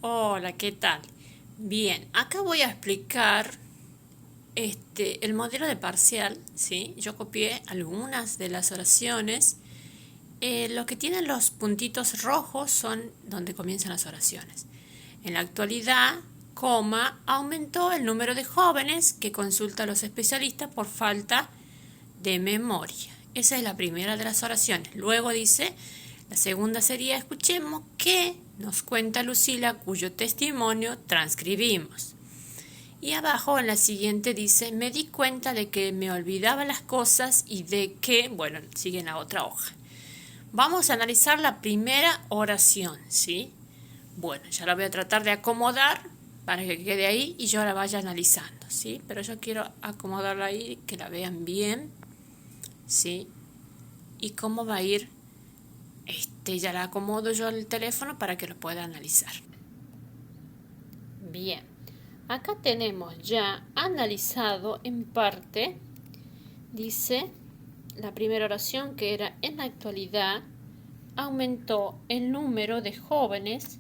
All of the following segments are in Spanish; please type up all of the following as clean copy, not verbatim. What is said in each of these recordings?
Hola, ¿qué tal? Bien, acá voy a explicar el modelo de parcial, ¿sí? Yo copié algunas de las oraciones. Lo que tienen los puntitos rojos son donde comienzan las oraciones. En la actualidad, coma, aumentó el número de jóvenes que consulta a los especialistas por falta de memoria. Esa es la primera de las oraciones. Luego dice, la segunda sería, escuchemos qué nos cuenta Lucila, cuyo testimonio transcribimos. Y abajo en la siguiente dice, me di cuenta de que me olvidaba las cosas y de que, bueno, sigue en la otra hoja. Vamos a analizar la primera oración, ¿sí? Bueno, ya la voy a tratar de acomodar para que quede ahí y yo la vaya analizando, ¿sí? Pero yo quiero acomodarla ahí, que la vean bien, ¿sí? Y cómo va a ir, ya la acomodo yo al teléfono para que lo pueda analizar. Bien, acá tenemos ya analizado en parte, dice la primera oración que era en la actualidad aumentó el número de jóvenes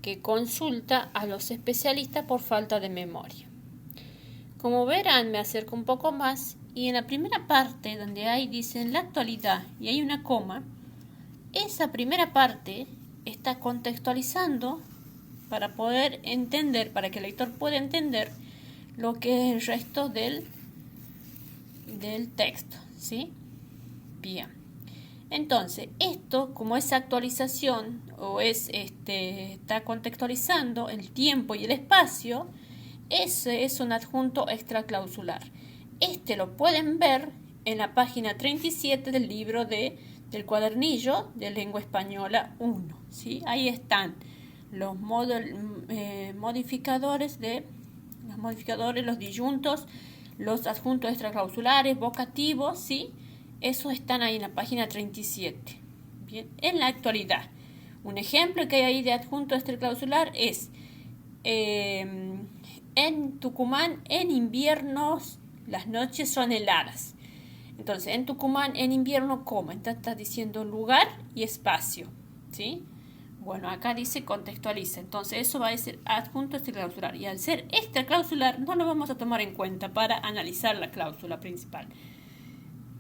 que consulta a los especialistas por falta de memoria. Como verán, me acerco un poco más y en la primera parte donde hay dice en la actualidad y hay una coma, esa primera parte está contextualizando para poder entender, para que el lector pueda entender lo que es el resto del texto, ¿sí? Bien. Entonces, esto, como es actualización o está contextualizando el tiempo y el espacio, ese es un adjunto extraclausular. Lo pueden ver en la página 37 del libro del cuadernillo de Lengua Española 1. ¿Sí? Ahí están los modificadores, los disyuntos, los adjuntos extraclausulares, vocativos, ¿sí? Esos están ahí en la página 37. Bien, en la actualidad. Un ejemplo que hay ahí de adjunto extraclausular es en Tucumán en inviernos las noches son heladas. Entonces, en Tucumán en invierno, ¿cómo? Entonces está diciendo lugar y espacio, ¿sí? Bueno, acá dice contextualiza. Entonces, eso va a ser adjunto extraclausular. Y al ser extraclausular, no lo vamos a tomar en cuenta para analizar la cláusula principal.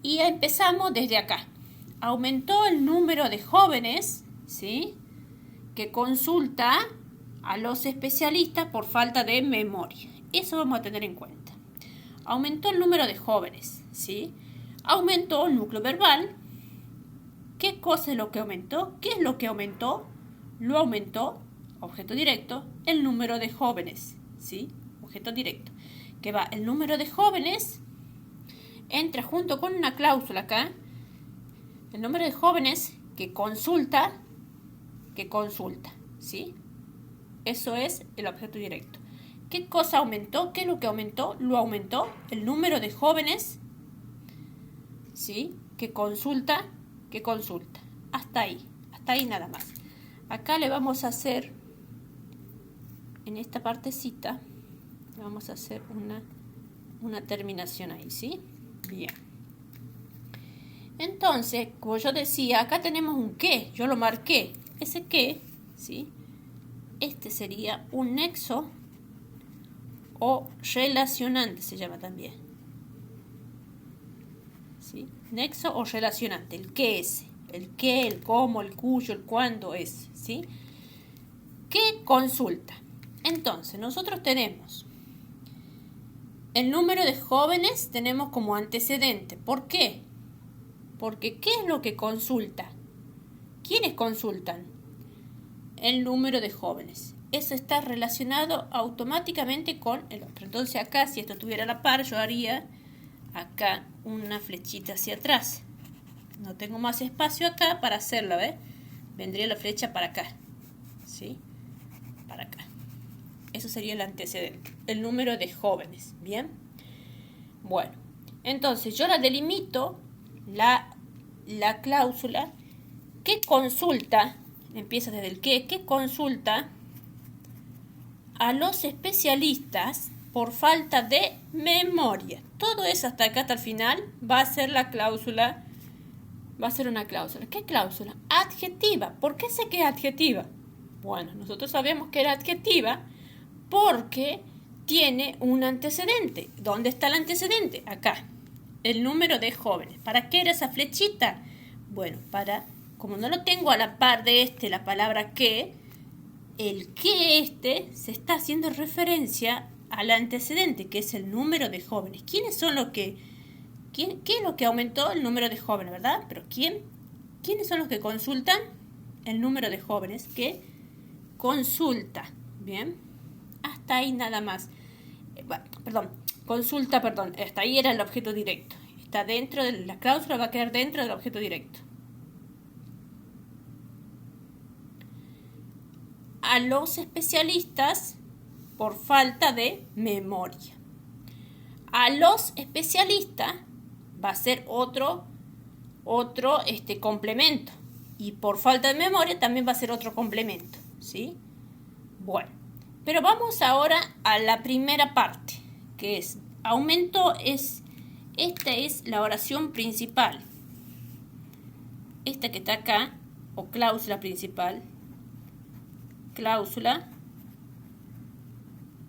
Y empezamos desde acá. Aumentó el número de jóvenes, ¿sí?, que consulta a los especialistas por falta de memoria. Eso vamos a tener en cuenta. Aumentó el número de jóvenes, ¿sí? Aumentó el núcleo verbal. ¿Qué cosa es lo que aumentó? ¿Qué es lo que aumentó? Lo aumentó, objeto directo, el número de jóvenes, ¿sí? Objeto directo. Que va el número de jóvenes, entra junto con una cláusula acá, el número de jóvenes que consulta, ¿sí? Eso es el objeto directo. ¿Qué cosa aumentó? ¿Qué es lo que aumentó? Lo aumentó el número de jóvenes, ¿sí?, que consulta. Hasta ahí nada más. Acá le vamos a hacer, en esta partecita, le vamos a hacer una terminación ahí, ¿sí? Bien. Entonces, como yo decía, acá tenemos un qué, yo lo marqué. Ese qué, ¿sí?, sería un nexo o relacionante, se llama también, ¿sí? Nexo o relacionante, el qué es, el qué, el cómo, el cuyo, el cuándo es, ¿sí? ¿Qué consulta? Entonces, nosotros tenemos el número de jóvenes, tenemos como antecedente. ¿Por qué? Porque ¿qué es lo que consulta? ¿Quiénes consultan? El número de jóvenes. Eso está relacionado automáticamente con el otro. Entonces acá, si esto estuviera a la par, yo haría acá una flechita hacia atrás. No tengo más espacio acá para hacerlo, ¿ves? Vendría la flecha para acá, ¿sí? Para acá. Eso sería el antecedente, el número de jóvenes, ¿bien? Bueno, entonces yo la delimito, la cláusula, ¿qué consulta? Empieza desde el qué consulta a los especialistas por falta de memoria. Todo eso hasta acá, hasta el final, va a ser la cláusula, va a ser una cláusula. ¿Qué cláusula? Adjetiva. ¿Por qué sé que es adjetiva? Bueno, nosotros sabemos que era adjetiva porque tiene un antecedente. ¿Dónde está el antecedente? Acá. El número de jóvenes. ¿Para qué era esa flechita? Bueno, como no lo tengo a la par de la palabra que, el que se está haciendo referencia al antecedente, que es el número de jóvenes. ¿Quiénes son los que... ¿Qué es lo que aumentó el número de jóvenes, verdad? Pero ¿quiénes son los que consultan el número de jóvenes que consulta? Bien, hasta ahí nada más. Consulta, hasta ahí era el objeto directo. Está dentro de la cláusula, va a quedar dentro del objeto directo. A los especialistas por falta de memoria. A los especialistas va a ser otro complemento. Y por falta de memoria también va a ser otro complemento, ¿sí? Bueno, pero vamos ahora a la primera parte, que es aumento. Esta es la oración principal. Esta que está acá, o cláusula principal. Cláusula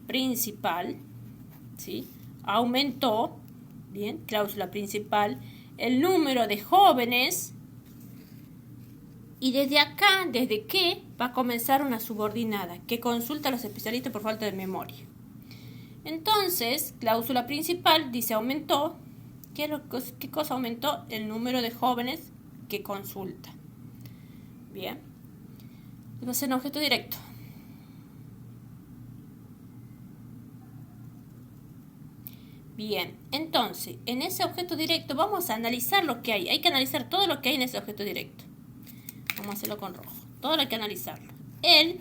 principal, ¿sí? Aumentó, bien, cláusula principal, el número de jóvenes. Y desde acá, desde que, va a comenzar una subordinada que consulta a los especialistas por falta de memoria. Entonces, cláusula principal dice aumentó. ¿Qué cosa aumentó? El número de jóvenes que consulta. Bien. Va a ser un objeto directo. Bien, entonces, en ese objeto directo vamos a analizar lo que hay. Hay que analizar todo lo que hay en ese objeto directo. Vamos a hacerlo con rojo. Todo hay que analizarlo. Él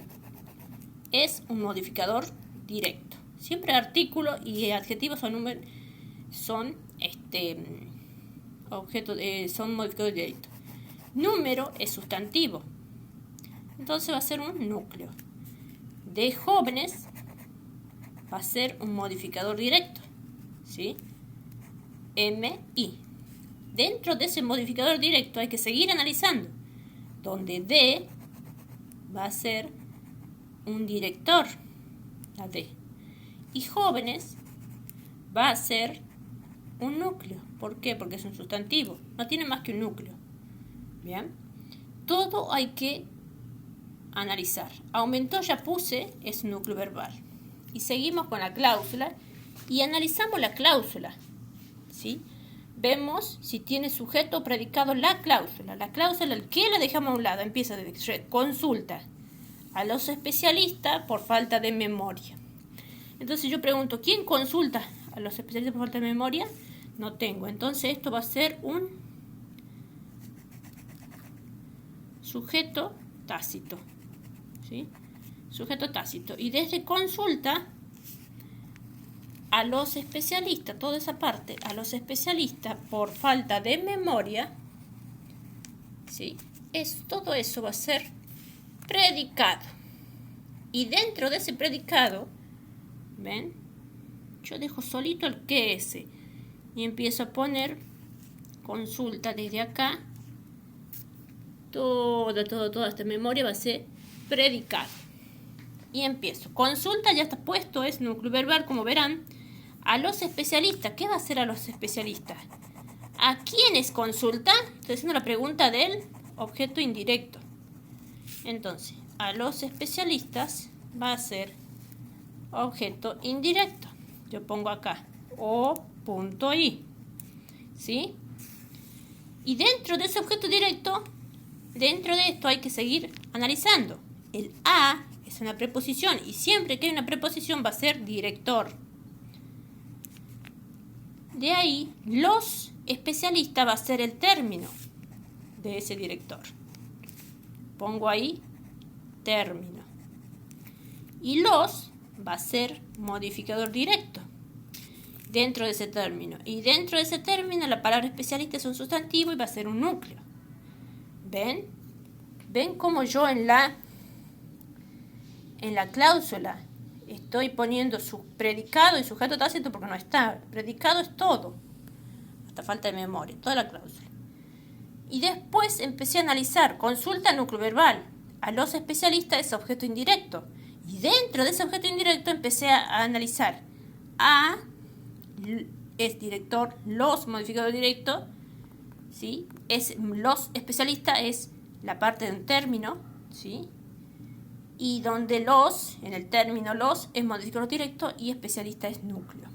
es un modificador directo. Siempre artículo y adjetivo son modificadores directos. Número es sustantivo. Entonces va a ser un núcleo. De jóvenes va a ser un modificador directo. ¿Sí? MI. Dentro de ese modificador directo hay que seguir analizando. Donde D va a ser un director. La D. Y jóvenes va a ser un núcleo. ¿Por qué? Porque es un sustantivo. No tiene más que un núcleo. Bien. Todo hay que analizar. Aumentó, ya puse, es núcleo verbal. Y seguimos con la cláusula y analizamos la cláusula. ¿Sí? Vemos si tiene sujeto o predicado la cláusula. La cláusula, el que la dejamos a un lado, empieza desde consulta a los especialistas por falta de memoria. Entonces yo pregunto, ¿quién consulta a los especialistas por falta de memoria? No tengo. Entonces esto va a ser un sujeto tácito. ¿Sí? Sujeto tácito. Y desde consulta a los especialistas, toda esa parte, a los especialistas por falta de memoria, ¿sí? Todo eso va a ser predicado. Y dentro de ese predicado, ¿ven? Yo dejo solito el que ese y empiezo a poner consulta desde acá. Toda esta memoria va a ser predicado. Y empiezo. Consulta ya está puesto, es núcleo verbal, como verán. A los especialistas. ¿Qué va a hacer a los especialistas? ¿A quiénes consulta? Estoy haciendo la pregunta del objeto indirecto. Entonces, a los especialistas va a ser objeto indirecto. Yo pongo acá O.I. ¿Sí? Y dentro de ese objeto directo, dentro de esto hay que seguir analizando. El A es una preposición y siempre que hay una preposición va a ser director. De ahí, los especialistas va a ser el término de ese director. Pongo ahí término. Y los va a ser modificador directo dentro de ese término. Y dentro de ese término la palabra especialista es un sustantivo y va a ser un núcleo. ¿Ven? ¿Ven cómo yo en la cláusula estoy poniendo su predicado y sujeto tácito porque no está? Predicado es todo, hasta falta de memoria, toda la cláusula. Y después empecé a analizar, consulta núcleo verbal, a los especialistas es objeto indirecto. Y dentro de ese objeto indirecto empecé a analizar a es director, los modificador directo, ¿sí? Es los especialistas es la parte de un término, ¿sí? Y donde los, en el término los, es modificador directo y especialista es núcleo.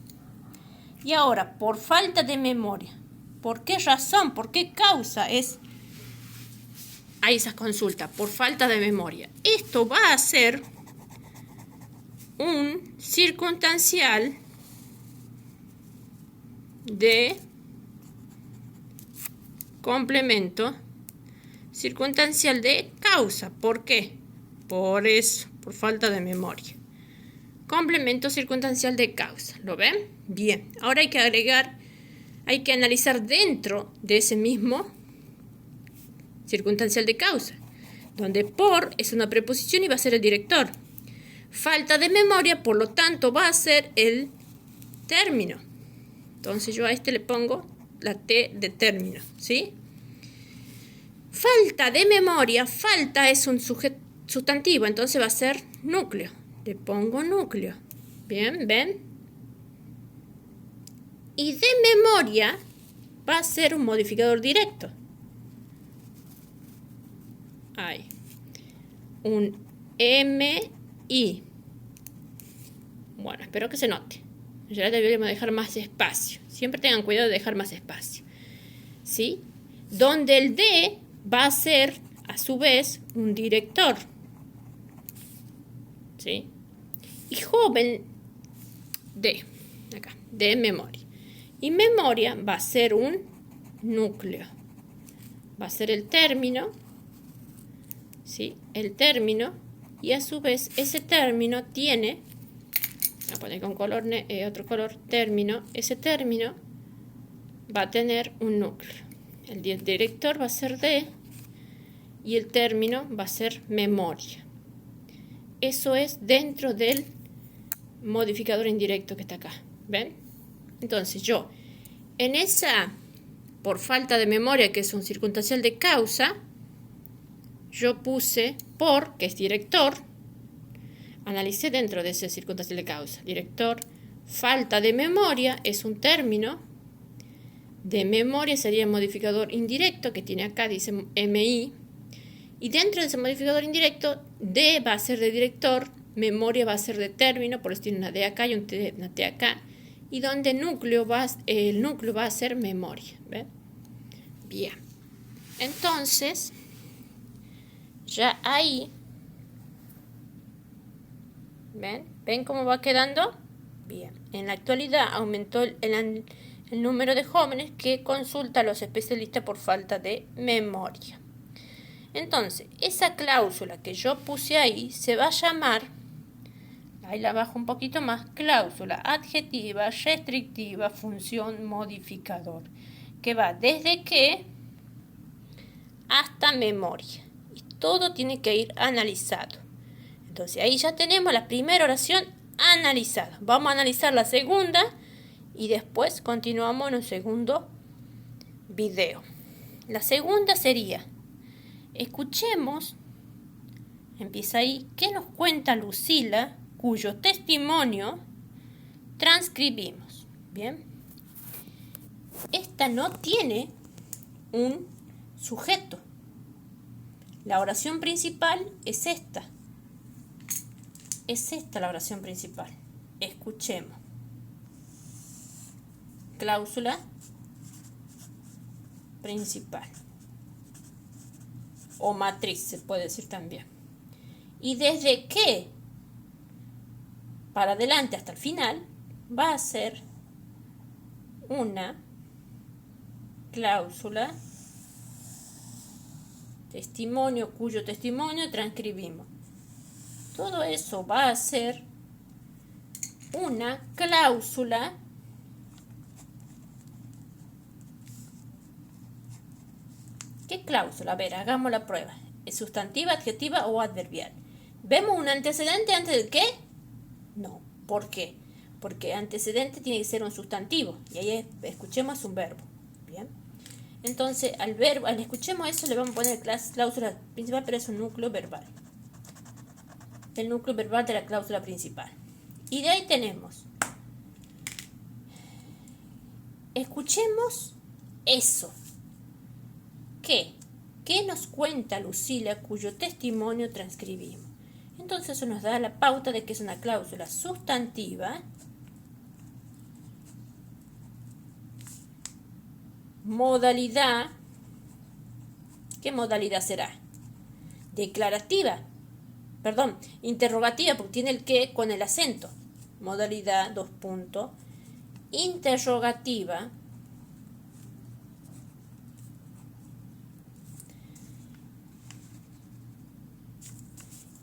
Y ahora, por falta de memoria, ¿por qué razón, por qué causa hay esas consultas? Por falta de memoria. Esto va a ser un circunstancial de complemento circunstancial de causa. ¿Por qué? Por eso, por falta de memoria. Complemento circunstancial de causa. ¿Lo ven? Bien. Ahora hay que agregar, hay que analizar dentro de ese mismo circunstancial de causa, donde por es una preposición y va a ser el director. Falta de memoria, por lo tanto, va a ser el término. Entonces yo a este le pongo la T de término, ¿sí? Falta de memoria, falta es un sustantivo, entonces va a ser núcleo. Le pongo núcleo. Bien, ¿ven? Y de memoria va a ser un modificador directo. Hay un MI. Bueno, espero que se note. Ya deberíamos dejar más espacio. Siempre tengan cuidado de dejar más espacio, ¿sí? Donde el D va a ser, a su vez, un director, ¿sí? Y joven D, acá, de memoria. Y memoria va a ser un núcleo. Va a ser el término, ¿sí? El término, y a su vez ese término tiene, voy a poner con color, otro color, término, ese término va a tener un núcleo. El director va a ser D y el término va a ser memoria. Eso es dentro del modificador indirecto que está acá. ¿Ven? Entonces yo, en esa, por falta de memoria, que es un circunstancial de causa, yo puse por, que es director, analicé dentro de ese circunstancial de causa. Director, falta de memoria es un término. De memoria sería el modificador indirecto, que tiene acá, dice MI. Y dentro de ese modificador indirecto, D va a ser de director, memoria va a ser de término, por eso tiene una D acá y una T acá. Y donde el núcleo va a ser memoria. ¿Ven? Bien. Entonces, ya ahí, ¿ven? ¿Ven cómo va quedando? Bien. En la actualidad aumentó el número de jóvenes que consulta a los especialistas por falta de memoria. Entonces, esa cláusula que yo puse ahí se va a llamar, ahí la bajo un poquito más, cláusula adjetiva, restrictiva, función modificador, que va desde qué hasta memoria. Y todo tiene que ir analizado. Entonces, ahí ya tenemos la primera oración analizada. Vamos a analizar la segunda y después continuamos en un segundo video. La segunda sería, escuchemos, empieza ahí, ¿qué nos cuenta Lucila, cuyo testimonio transcribimos? Bien. Esta no tiene un sujeto. La oración principal es esta. Es esta la oración principal. Escuchemos. Cláusula principal. O matriz, se puede decir también. Y desde que para adelante hasta el final va a ser una cláusula testimonio, cuyo testimonio transcribimos. Todo eso va a ser una cláusula ¿qué cláusula? A ver, hagamos la prueba. ¿Es sustantiva, adjetiva o adverbial? ¿Vemos un antecedente antes del qué? No. ¿Por qué? Porque antecedente tiene que ser un sustantivo. Y ahí escuchemos un verbo. Bien. Entonces, al verbo, al escuchemos eso, le vamos a poner cláusula principal, pero es un núcleo verbal. El núcleo verbal de la cláusula principal. Y de ahí tenemos, escuchemos eso. ¿Qué? ¿Qué nos cuenta Lucila cuyo testimonio transcribimos? Entonces eso nos da la pauta de que es una cláusula sustantiva, modalidad. ¿Qué modalidad será? Declarativa. Perdón, interrogativa, porque tiene el qué con el acento. Modalidad, dos puntos. Interrogativa.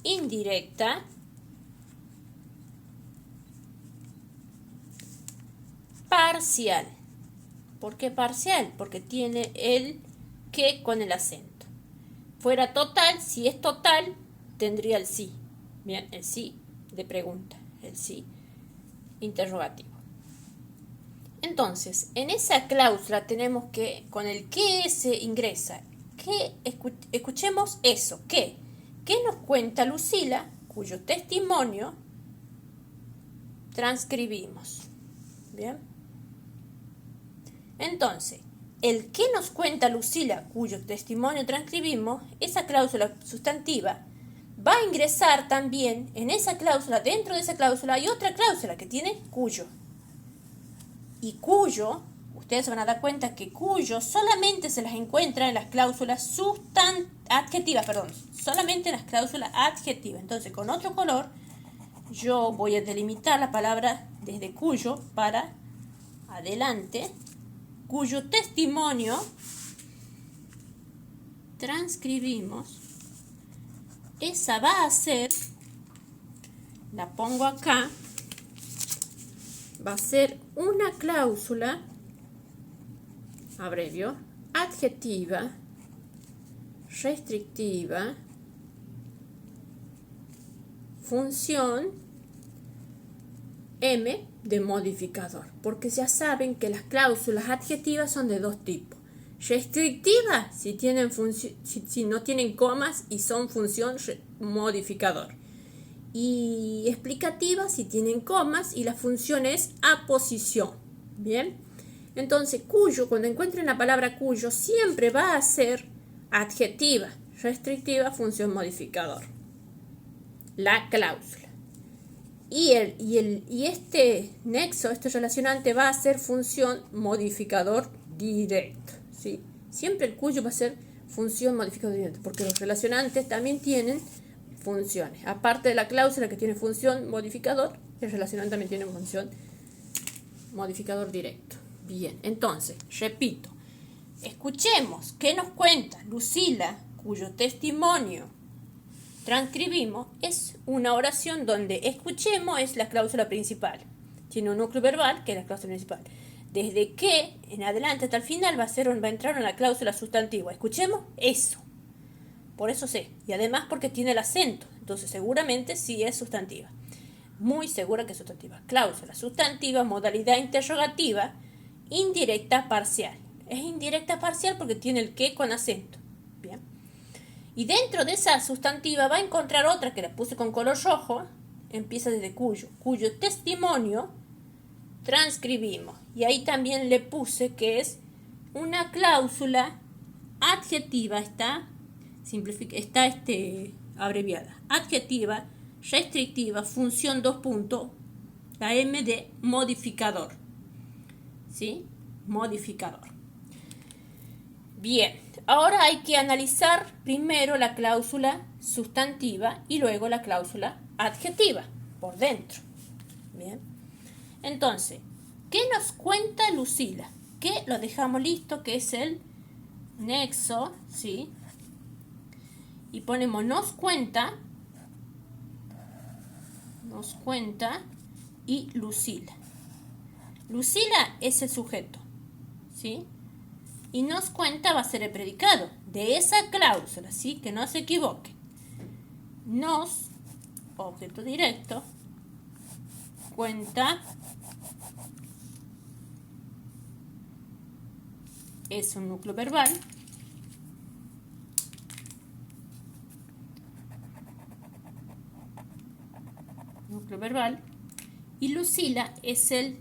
Indirecta. Parcial. ¿Por qué parcial? Porque tiene el que con el acento. Fuera total, si es total, tendría el sí. Bien, el sí de pregunta, el sí interrogativo. Entonces, en esa cláusula tenemos que, con el que se ingresa, que escuchemos eso, ¿qué? ¿Qué nos cuenta Lucila, cuyo testimonio transcribimos? Bien. Entonces, el que nos cuenta Lucila, cuyo testimonio transcribimos, esa cláusula sustantiva, va a ingresar también en esa cláusula, dentro de esa cláusula hay otra cláusula que tiene cuyo. Y cuyo, ustedes se van a dar cuenta que cuyo solamente se las encuentra en las cláusulas adjetivas, solamente en las cláusulas adjetivas. Entonces, con otro color, yo voy a delimitar la palabra desde cuyo para adelante, cuyo testimonio transcribimos. Esa va a ser, la pongo acá, va a ser una cláusula, abrevio, adjetiva, restrictiva, función M de modificador, porque ya saben que las cláusulas adjetivas son de dos tipos. Restrictiva si no tienen comas y son función modificador. Y explicativa si tienen comas y la función es aposición. Bien, entonces cuyo, cuando encuentren la palabra cuyo, siempre va a ser adjetiva, restrictiva, función modificador. La cláusula. Y este nexo, este relacionante va a ser función modificador directo. ¿Sí? Siempre el cuyo va a ser función modificador directo, porque los relacionantes también tienen funciones. Aparte de la cláusula que tiene función modificador, el relacionante también tiene función modificador directo. Bien, entonces, repito, escuchemos qué nos cuenta Lucila, cuyo testimonio transcribimos. Es una oración donde escuchemos es la cláusula principal. Tiene un núcleo verbal que es la cláusula principal. Desde que en adelante hasta el final va a entrar en la cláusula sustantiva. Escuchemos eso. Por eso sé. Y además porque tiene el acento. Entonces seguramente sí es sustantiva. Muy segura que es sustantiva. Cláusula sustantiva, modalidad interrogativa, indirecta parcial. Es indirecta parcial porque tiene el que con acento. Bien. Y dentro de esa sustantiva va a encontrar otra que la puse con color rojo. Empieza desde cuyo testimonio transcribimos. Y ahí también le puse que es una cláusula adjetiva, está abreviada. Adjetiva, restrictiva, función dos puntos, la M de modificador. ¿Sí? Modificador. Bien, ahora hay que analizar primero la cláusula sustantiva y luego la cláusula adjetiva por dentro. Bien. Entonces, ¿qué nos cuenta Lucila? Que lo dejamos listo, que es el nexo, ¿sí? Y ponemos nos cuenta y Lucila. Lucila es el sujeto, ¿sí? Y nos cuenta va a ser el predicado de esa cláusula, ¿sí? Que no se equivoquen. Nos, objeto directo, cuenta es un núcleo verbal. Núcleo verbal. Y Lucila es el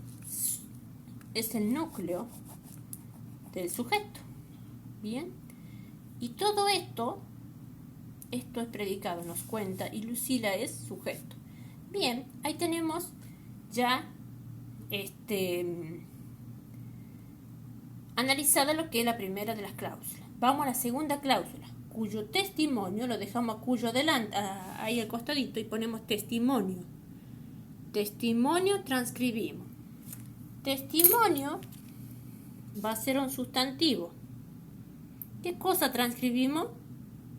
núcleo del sujeto. Bien. Y todo esto es predicado, nos cuenta, y Lucila es sujeto. Bien, ahí tenemos ya analizada lo que es la primera de las cláusulas. Vamos a la segunda cláusula, cuyo testimonio lo dejamos a cuyo adelante, ahí al costadito, y ponemos testimonio. Testimonio transcribimos. Testimonio va a ser un sustantivo. ¿Qué cosa transcribimos?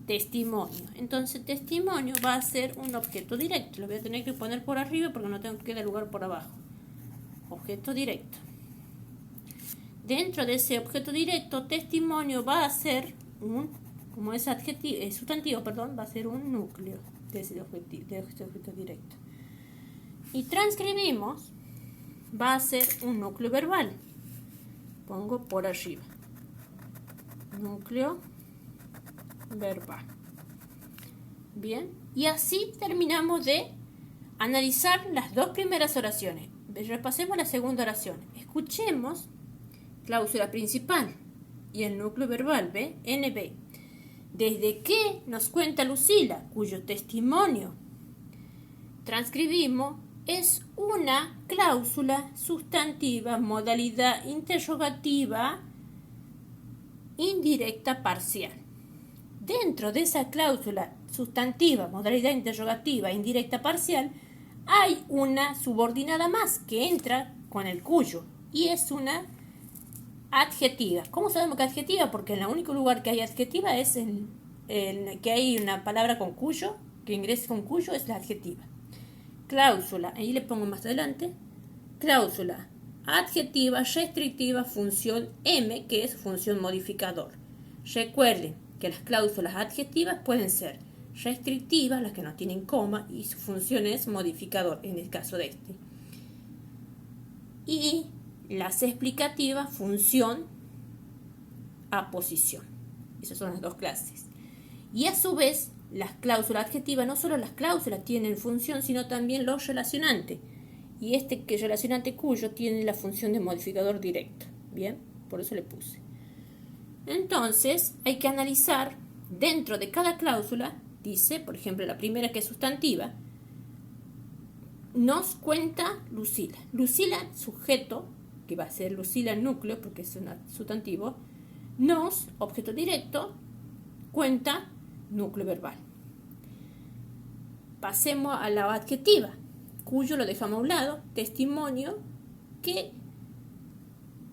Testimonio. Entonces testimonio va a ser un objeto directo. Lo voy a tener que poner por arriba porque no tengo que dar lugar por abajo. Objeto directo. Dentro de ese objeto directo, testimonio va a ser como es sustantivo, va a ser un núcleo de ese objeto directo. Y transcribimos va a ser un núcleo verbal. Pongo por arriba. Núcleo verbal. Bien, y así terminamos de analizar las dos primeras oraciones. Repasemos la segunda oración. Escuchemos cláusula principal y el núcleo verbal, ¿ve? NB. Desde que nos cuenta Lucila, cuyo testimonio transcribimos, es una cláusula sustantiva, modalidad interrogativa, indirecta parcial. Dentro de esa cláusula sustantiva, modalidad interrogativa, indirecta parcial, hay una subordinada más que entra con el cuyo y es una adjetiva. ¿Cómo sabemos que es adjetiva? Porque en el único lugar que hay adjetiva es que hay una palabra con cuyo, que ingresa con cuyo, es la adjetiva. Cláusula, ahí le pongo más adelante, cláusula adjetiva restrictiva función M, que es función modificador. Recuerden que las cláusulas adjetivas pueden ser restrictivas, las que no tienen coma, y su función es modificador, en el caso de este. Y las explicativas, función aposición. Esas son las dos clases. Y a su vez, las cláusulas adjetivas, no solo las cláusulas tienen función, sino también los relacionantes. Y que relacionante cuyo tiene la función de modificador directo. Bien, por eso le puse. Entonces, hay que analizar dentro de cada cláusula, dice, por ejemplo, la primera que es sustantiva, nos cuenta Lucila. Lucila, sujeto, que va a ser Lucila núcleo, porque es un sustantivo, nos, objeto directo, cuenta núcleo verbal. Pasemos a la adjetiva, cuyo lo dejamos a un lado, testimonio,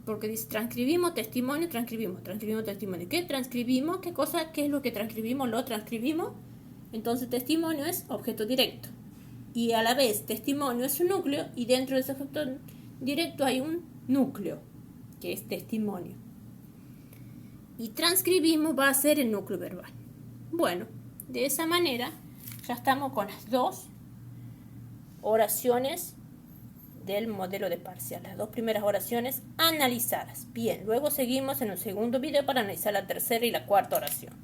porque dice transcribimos, testimonio, transcribimos, testimonio. ¿Qué transcribimos? ¿Qué es lo que transcribimos? Lo transcribimos. Entonces testimonio es objeto directo. Y a la vez testimonio es un núcleo y dentro de ese objeto directo hay un núcleo, que es testimonio. Y transcribimos va a ser el núcleo verbal. Bueno, de esa manera ya estamos con las dos oraciones del modelo de parcial, las dos primeras oraciones analizadas. Bien, luego seguimos en un segundo video para analizar la tercera y la cuarta oración.